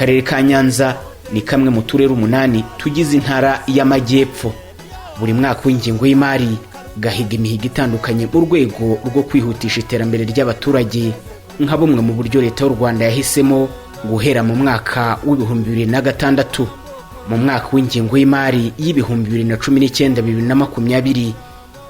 Akarere ka Nyanza ni kamwe mu turere 8 tugize intara y'Amajyepfo. Buri mwaka w'ingingo y'imari gahiga imihigo itandukanye mu rwego rwo kwihutisha iterambere ry'abaturage, nka bumwe mu buryo leta y'u Rwanda yahisemo guhera mu mwaka w'2006. Mu mwaka w'ingingo y'imari y'2019-2020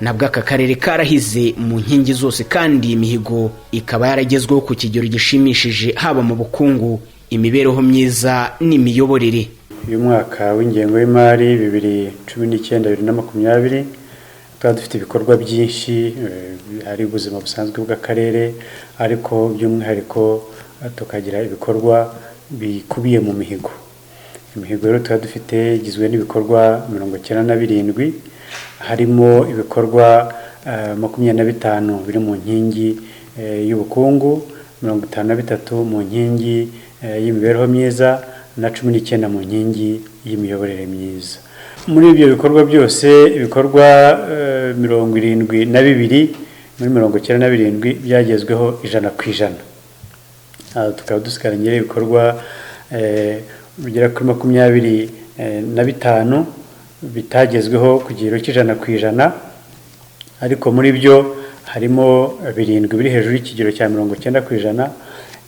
nabwo aka karere karahize mu nkingi zose, kandi imihigo ikaba yaragezweho ku kigero gishimishije, haba mu bukungu, imibereho myiza n'imiyoborere. Uyu mwaka w'ingengo y'imari 2019-2020 tukaba dufite ibikorwa byinshi, hari ubuzima busanzwe bw'akarere, ariko by'umwihariko tukagira ibikorwa bikubiye mu mihigo. Imihigo rero tukaba dufite igizwe n'ibikorwa 97, harimo ibikorwa 25 biri mu nkingi y'ubukungu, 53 mu nkingi y'imibereho myiza na 19 mu nkingi y'imiyoborere myiza. Muri ibyo bikorwa byose, ibikorwa 72 muri 97 byagezweho 100%. Tukaba dusigaranye ibikorwa bigera kuri 25 bitagezweho ku kigero cy'100%, ariko muri byo harimo 7 biri hejuru y'ikigero cya 90%,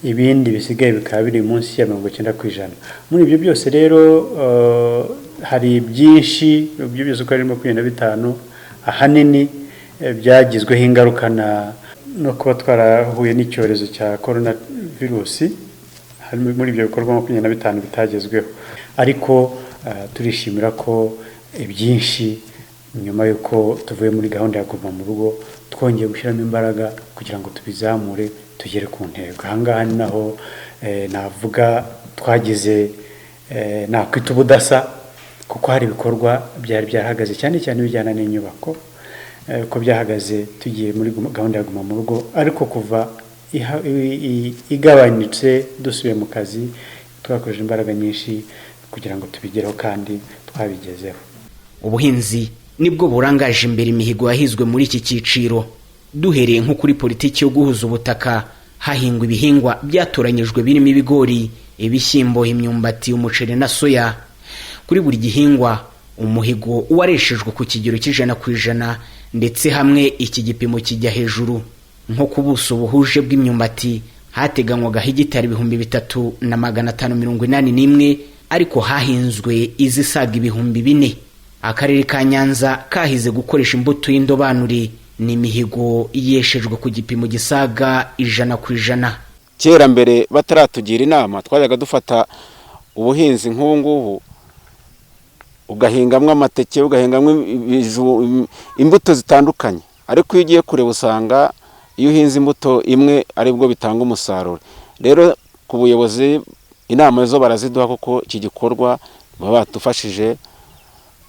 ibindi bisigaye bikaba biri munsi ya 90%. Muri ibyo byose rero hari byinshi, ibyo byose uko ari 25 ahanini byagizweho ingaruka no kuba twarahuye n'icyorezo cya coronavirus. Harimo muri ibyo bikorwa 25 bitagezweho, ariko turishimira ko byinshi nyuma yuko tuvuye muri gahunda ya guma mu rugo twongeye gushyiramo imbaraga kugira ngo tubizamure tugere ku ntego. Ahangaha ni naho navuga twagize nakwita ubudasa, kuko hari ibikorwa byari byahagaze cyane cyane bijyana n'inyubako, ko byahagaze tugiye muri gahunda ya guma mu rugo, ariko kuva igabanyutse dusubiye mu kazi twakoresheje imbaraga nyinshi kugira ngo tubigereho, kandi twabigezeho. Ubuhinzi nibwo burangaje imbere imihigo yahizwe muri iki cyiciro. Duhereye nko kuri politiki yo guhuza ubutaka, hahingwa ibihingwa byatoranyijwe birimo ibigori, ibishyimbo, imyumbati, umuceri na soya. Kuri buri gihingwa umuhigo wareshejwe ku kigero cy'100%, ndetse hamwe iki gipimo kijya hejuru. Nko ku buso buhuje bw'imyumbati hateganywaga hegitari 3581, ariko hahinzwe izisaga 4000. Akarere ka Nyanza kahize gukoresha imbuto y'indobanure, ni imihigo yeshejwe ku gipimo gisaga 100%. Kera mbere bataratugira inama twajyaga dufata ubuhinzi nk'ubu ngubu, ugahingamwe amateke, ugahingamwe imbuto zitandukanye, ariko iyo ugiye kureba usanga iyo uhinze imbuto imwe aribwo bitanga umusaruro. Rero ku buyobozi inama zo baraziduha, kuko iki gikorwa baba batufashije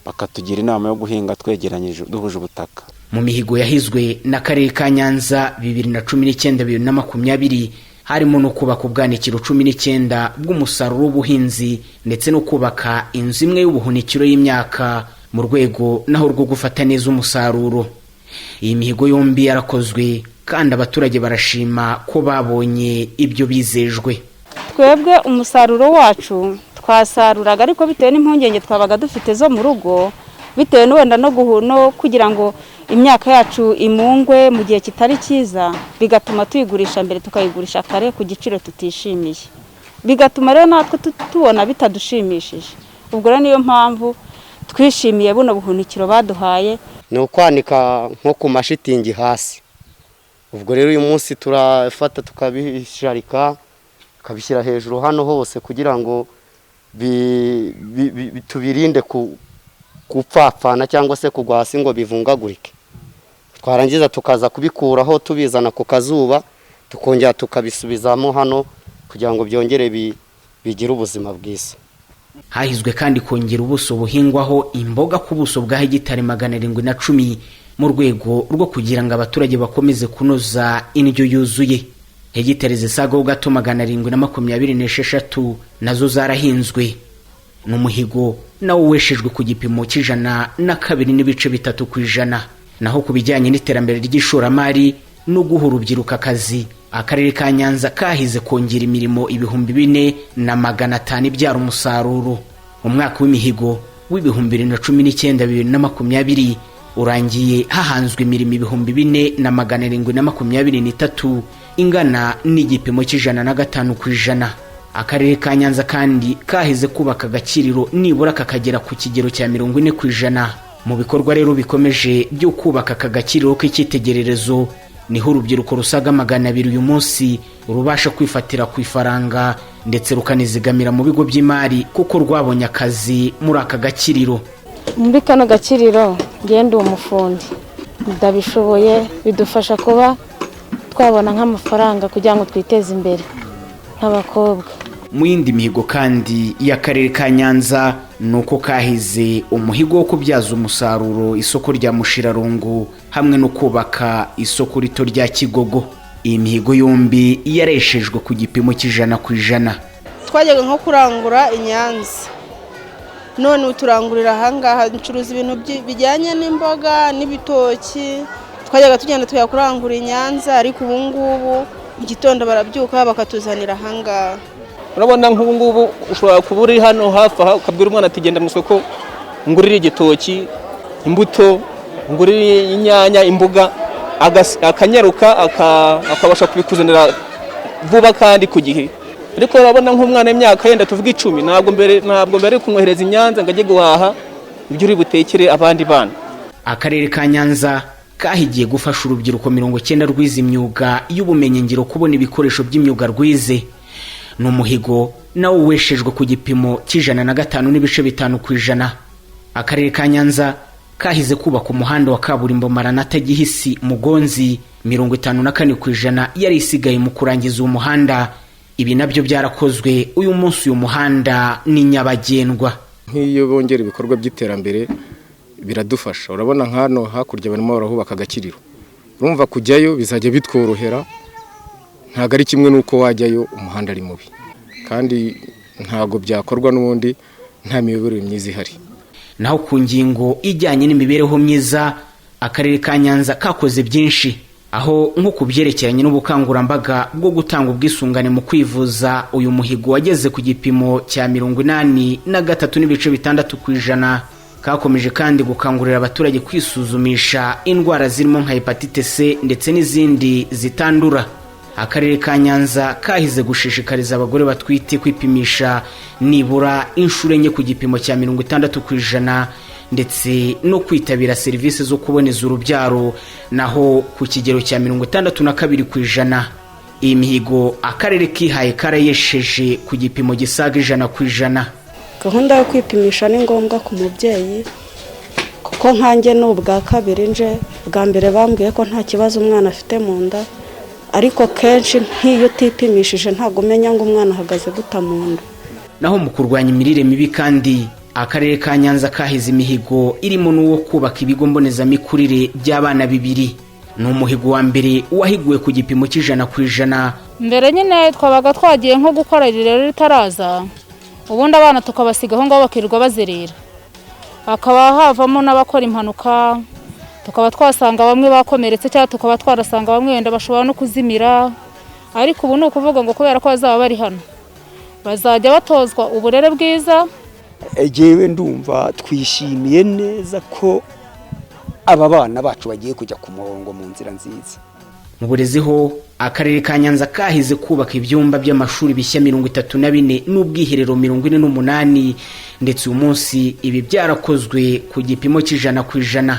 bakatugira inama yo guhinga twegeranyije duhuje ubutaka. Mu mihigo yahizwe n'Akarere ka Nyanza 2019-2020 harimo no kubaka ubwanikiro 19 bw'umusaruro w'ubuhinzi, ndetse no kubaka inzu imwe y'ubuhunikiro y'imyaka mu rwego naho rwo gufata neza umusaruro. Iyi mihigo yombi yarakozwe, kandi abaturage barashima ko babonye ibyo bizejwe. Twebwe umusaruro wacu twasaruraga, ariko bitewe n'impungenge twabaga dufite zo mu rugo, bitewe n'wenda no kugira ngo imyaka yacu imungwe mu gihe kitari cyiza, bigatuma tuyigurisha mbere tukayigurisha kare ku giciro tutishimiye, bigatuma rero natwe tubona bitadushimishije. Ubwo rero niyo mpamvu twishimiye buno buhunikiro baduhaye. Ni ukwanika nko ku mashitingi hasi. Ubwo rero uyu munsi turafata tukabisharika, tukabishyira hejuru hano hose kugira ngo tubirinde gupfapfana cyangwa se kugwa hasi ngo bivungagurike. Twarangiza tukaza kubikuraho tubizana ku kazuba, tukongera tukabisubizamo hano kugira ngo byongere bigire ubuzima bwiza. Hahizwe kandi kongera ubuso buhingwaho imboga ku buso bwa hegitari 710 mu rwego rwo kugira ngo abaturage bakomeze kunoza indyo yuzuye. Hegitari zisaga gato 726 nazo zarahinzwe. N'umuhigo nawo weshejwe ku gipimo cy'102.3%. Naho ku bijyanye n'iterambere ry'ishoramari, no guha urubyiruko akazi. Akarere ka Nyanza kahize kongera imirimo 4,500 ibyara umusaruro. Umwaka w'imihigo w'2019-2020 urangiye hahanzwe imirimo 4,723 ingana n'igipimo cy'105%. Akarere ka Nyanza kandi kahize kubaka agakiriro nibura kakagera ku kigero cya 40%. Mu bikorwa rero bikomeje byo kubaka akagakiriro k'icyitegererezo niho urubyiruko rusaga 200 uyu munsi rubasha kwifatira ku ifaranga ndetse rukanizigamira mu bigo by'imari kuko rwabonye akazi muri aka gakiriro. Muri kano gakiriro ngende umufundi ndabishoboye, bidufasha kuba twabona nk'amafaranga kugira ngo twiteze imbere nk'abakobwa. Mu yindi mihigo kandi y'akarere ka Nyanza nuko kahize umuhigo wo kubyaza umusaruro isoko rya Mushirarungu hamwe no kubaka isoko rito rya Kigogo. Iyi mihigo yombi yareshejwe ku gipimo cy'100%. Twajyaga nko kurangura Inyanza, none uturangurira ahangaha ncuruza ibintu bijyanye n'imboga n'ibitoki. Twajyaga tugenda tuyakurangura Inyanza, ariko ubu ngubu igitondo barabyuka bakatuzanira ahangaha. Urabona nk'ubu ngubu ushobora kuba uri hano hafi aha ukabwira umwana ati genda mu isoko ngurira igitoki, imbuto, ngurira inyanya, imboga, akanyaruka akabasha kubikuzanira vuba kandi ku gihe. Ariko urabona nk'umwana w'imyaka yenda tuvuga 10 ntabwo mbere kumwohereza Inyanza ngo ajye guhaha ibyo uri butekere abandi bana. Akarere ka Nyanza kahigiye gufasha urubyiruko 90 rwize imyuga y'ubumenyi ngiro kubona ibikoresho by'imyuga rwize. N'umuhigo nawo weshejwe ku gipimo cy'105%. Akarere ka Nyanza kahize kubaka umuhanda wa kaburimbo Maranatha Gihisi Mugonzi 54% yari isigaye mu kurangiza umuhanda. Ibi nabyo byarakozwe uyu munsi. Uyu muhanda ni nyabagendwa. Nk'iyo bongera ibikorwa by'iterambere biradufasha. Urabona nkano hakurya barimo barahubaka agakiriro, urumva kujyayo bizajya bitworohera, ntago ari kimwe nuko wajyayo umuhanda ari mubi, kandi ntago byakorwa n'ubundi nta miyoborere myiza ihari. Naho ku ngingo ijyanye n'imibereho myiza, akarere ka Nyanza kakoze byinshi, aho nko kubyerekeranye n'ubukangurambaga bwo gutanga ubwisungane mu kwivuza. Uyu muhigo wageze ku gipimo cya 83.6%. Kakomeje kandi gukangurira abaturage kwisuzumisha indwara zirimo nka hepatite C ndetse n'izindi zitandura. Akarere ka Nyanza kahize gushishikariza abagore batwite kwipimisha nibura inshuro enye ku gipimo cya 60% ndetse no kwitabira serivisi zo kuboneza urubyaro naho ku kigero cya 62%. Iyi mihigo akarere kihaye karayesheje ku gipimo gisaga 100%. Gahunda yo kwipimisha ni ngombwa ku mubyeyi kuko nkanjye n'ubwa kabiri nje, bwa mbere bambwiye ko nta kibazo umwana afite mu nda, ariko kenshi nk'iyo utipimishije ntago umenya ngo umwana ahagaze guta mu nda. Naho mu kurwanya imirire mibi kandi akarere ka Nyanza kahize imihigo irimo n'uwo kubaka ibigo mbonezamikurire by'abana 2. Ni umuhigo wa mbere wahiguwe ku gipimo cy'100%. Mbere nyine twabaga twagiye nko gukora rero ritaraza, ubundi abana tukabasigaho ngo bakirirwa bazerera, hakaba havamo n'abakora impanuka, tukaba twasanga bamwe bakomeretse cyangwa tukaba twarasanga bamwe wenda bashobora no kuzimira. Ariko ubu ni ukuvuga ngo kubera ko bazaba bari hano bazajya batozwa uburere bwiza. Egewe ndumva twishimiye neza ko aba bana bacu bagiye kujya ku murongo mu nzira nziza. Mu burezi ho akarere ka Nyanza kahize kubaka ibyumba by'amashuri bishya 34 n'ubwiherero 48 ndetse uyu munsi ibi byarakozwe ku gipimo cy'100%.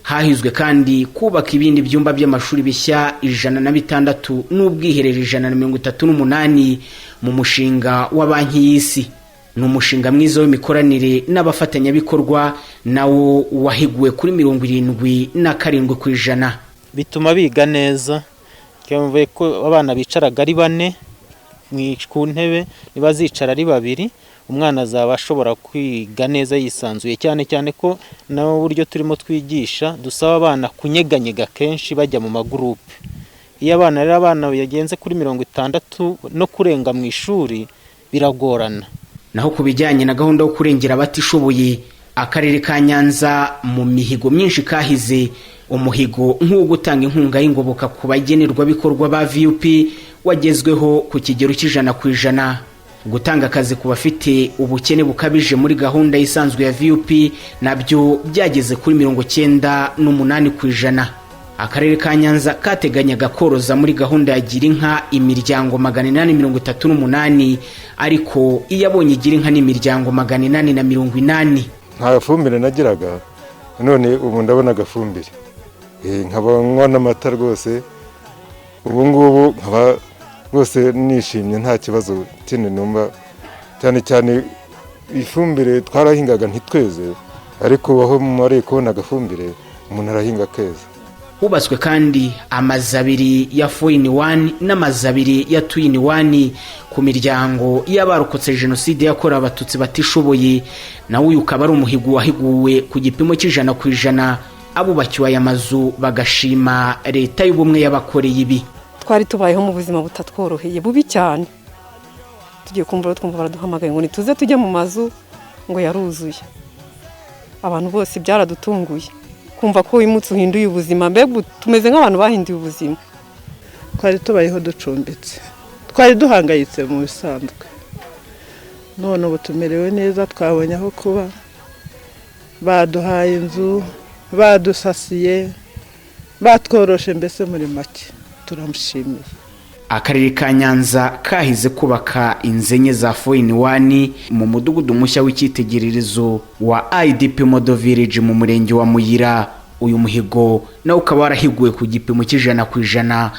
Hahizwe kandi kubaka ibindi byumba by'amashuri bishya 106 n'ubwiherero 138 mu mushinga wa banki y'isi. Ni umushinga mwiza w'imikoranire n'abafatanyabikorwa nawo wahiguwe kuri 77%. Bituma biga neza, cyumve ko abana bicaraga ari 4 ku ntebe, nibazicara ari 2 umwana azaba ashobora kwiga neza yisanzuye, cyane cyane ko nawo buryo turimo twigisha dusaba abana kunyeganyega kenshi bajya mu magurupe. Iyo abana rero yagenze kuri 60 no kurenga mu ishuri biragorana. Naho kubijyanye na gahunda yo kurengera abatishoboye, Akarere ka Nyanza mu mihigo myinshi kahize, umuhigo nk'uwo gutanga inkunga y'ingoboka ku bagenerwa bikorwa ba VUP wagezweho ku kigero c'100%. Gutanga akazi ku bafite ubukene bukabije muri gahunda isanzwe ya VUP nabyo byageze kuri 98%. Akarere ka Nyanza kateganyaga koroza muri gahunda ya gira inka imiryango 838, ariko iyabonye gira inka n'imiryango 880. Nta fumbire nagiraga, none ubu ndabona agafumbire, nkabanywa n'amata rwose. Ubu ngubu nkaba rwose nishimye, nta kibazo kindi numva. Cyane cyane ifumbire twarahingaga ntitweze, ariko aho muri kubona agafumbire umuntu arahinga keza. Hubatswe kandi amazu 2 ya 4-in-1 n'amazu 2 ya 2-in-1 ku miryango y'abarokotse jenoside yakorewe abatutsi batishoboye. Nawe uyu ukaba ari umuhigo wahiguwe ku gipimo c'100%. Abubakiwe aya mazu bagashima leta y'ubumwe y'abakoreye ibi. Twari tubayeho mu buzima butatworoheye bubi cyane, tugiye kumva twumva baraduhamagaye ngo nituze tujye mu mazu ngo yaruzuye. Abantu bose byaradutunguye kumva ko imutse uhinduye ubuzima, mbega tumeze nk'abantu bahinduye ubuzima. Twari tubayeho ducumbitse, twari duhangayitse mu bisanzwe, none ubu tumerewe neza, twabonye aho kuba, baduhaye inzu, badusasiye, batworoshe, mbese muri make turamushimiye. Akarere ka Nyanza kahize kubaka inzu enye za 4-in-1 mu mudugudu mushya w'icyitegererezo wa IDP Model Village mu murenge wa Muyira. Uyu muhigo nawe ukaba warahiguwe ku gipimo c'100%.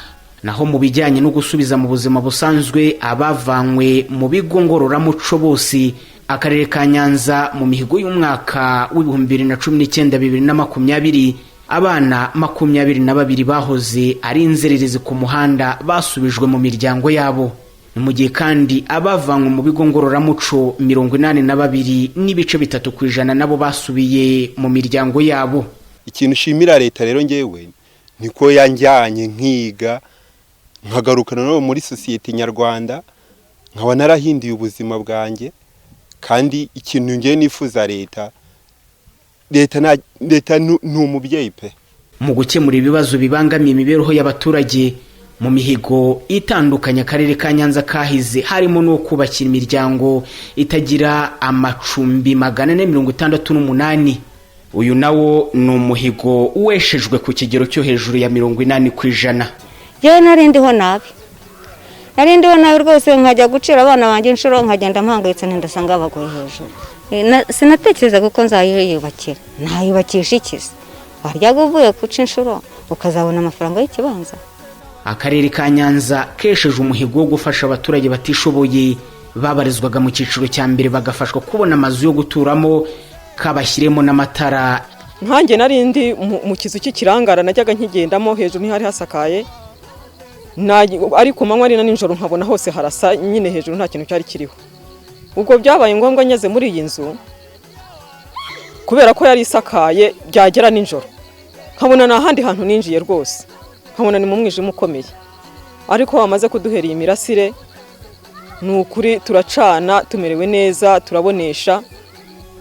Naho mu bijyanye no gusubiza mu buzima busanzwe abavanywe mu bigo ngororamuco bose, Akarere ka Nyanza mu mihigo y'umwaka w'2019-2020 abana 22 bahoze ari inzererezi ku muhanda basubijwe mu miryango yabo. Mu gihe kandi abavanywe mu bigo ngororamuco 82.3% nabo basubiye mu miryango yabo. Ikintu shimira leta rero ngewe niko yanjyanye nkiga nkagarukana no muri societe nyarwanda, nkaba narahinduye ubuzima bwanjye. Kandi ikintu ngewe nifuza leta n'umubyeyi pe. Mu gukemura ibibazo bibangamiye imibereho y'abaturage mu mihigo itandukanye Akarere ka Nyanza kahize, harimo no kubakira imiryango itagira amacumbi 468. Uyu nawo ni umuhigo uweshejwe ku kigero cyo hejuru ya 80%. Jewe narindiho nabi rwose, nkajya gucira abana banjye inshuro, nkagenda mpangayitse ndasanga abagore hejuru. Sinatekereza ko nzayiyubakira, ntayubakisha ikiza, waryaga uvuye kuca inshuro ukazabona amafaranga y'ikibanza. Akarere ka Nyanza kesheje umuhigo wo gufasha abaturage batishoboye babarizwaga mu cyiciro cya mbere bagafashwa kubona amazu yo guturamo, kabashyiremo n'amatara. Nkanjye narindi mu kizu cy'ikirangara najyaga nkigendamo, hejuru ntihari hasakaye, ariko manywa ari na ninjoro nkabona hose harasa, nyine hejuru nta kintu cyari kiriho. Ubwo byabaye ngombwa nyeze muri iyi nzu, kubera ko yari isakaye, byagera ninjoro nkabona nta handi hantu ninjiye rwose, nkabona ni mu mwijima ukomeye. Ariko bamaze kuduhera iyi mirasire, ni ukuri turacana, tumerewe neza, turabonesha.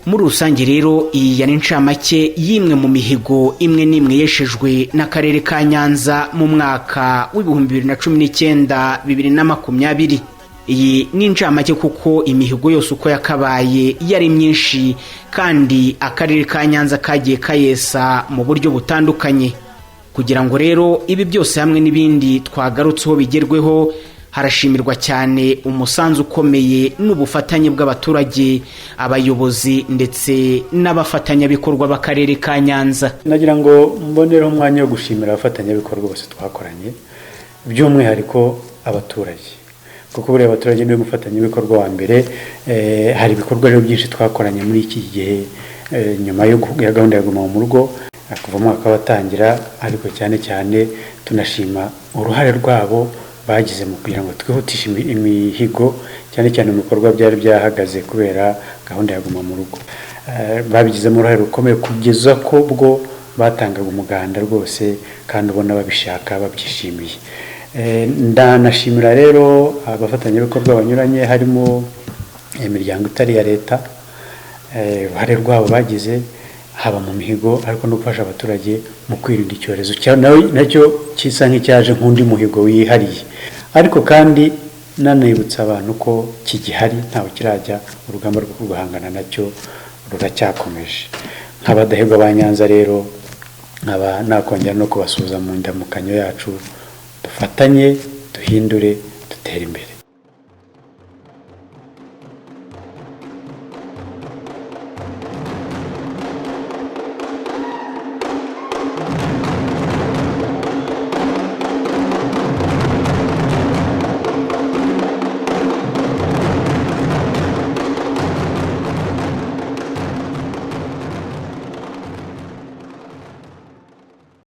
Muri rusange rero iyi yari incamake y'imwe mu mihigo imwe n'imwe yeshejwe n'Akarere ka Nyanza mu mwaka w'2019-2020. Iyi ni incamake kuko imihigo yose uko yakabaye yari myinshi, kandi Akarere ka Nyanza kagiye kayesa mu buryo butandukanye. Kugira ngo rero ibi byose hamwe n'ibindi twagarutseho bigerweho, harashimirwa cyane umusanzu ukomeye n'ubufatanye bw'abaturage, abayobozi ndetse n'abafatanyabikorwa b'Akarere ka Nyanza. Nagira ngo mbonereho umwanya wo gushimira abafatanyabikorwa bose twakoranye, by'umwihariko abaturage, kuko buriya abaturage niwe mufatanyabikorwa wa mbere. Hari ibikorwa rero byinshi twakoranye muri iki gihe nyuma ya gahunda ya Guma mu Rugo kuva umwaka watangira, ariko cyane cyane tunashima uruhare rwabo bagize mu kugira ngo twihutishe imihigo, cyane cyane mu bikorwa byari byahagaze kubera gahunda ya Guma mu Rugo. Babigizemo uruhare rukomeye kugeza ko bwo batangaga umuganda rwose, kandi ubona babishaka, babyishimiye. Ndanashimira rero abafatanyabikorwa banyuranye, harimo imiryango itari ya leta, uruhare rwabo bagize haba mu mihigo ariko no gufasha abaturage mu kwirinda icyorezo nacyo kisa nk'icyaje nk'undi muhigo wihariye, ariko kandi nanibutsa abantu ko kigihari ntawe kirajya, urugamba rwo guhangana nacyo ruracyakomeje. Nk'abadahigwa ba Nyanza rero nkaba nakongera no kubasuhuza mu ndamukanyo yacu, dufatanye duhindure dutere imbere.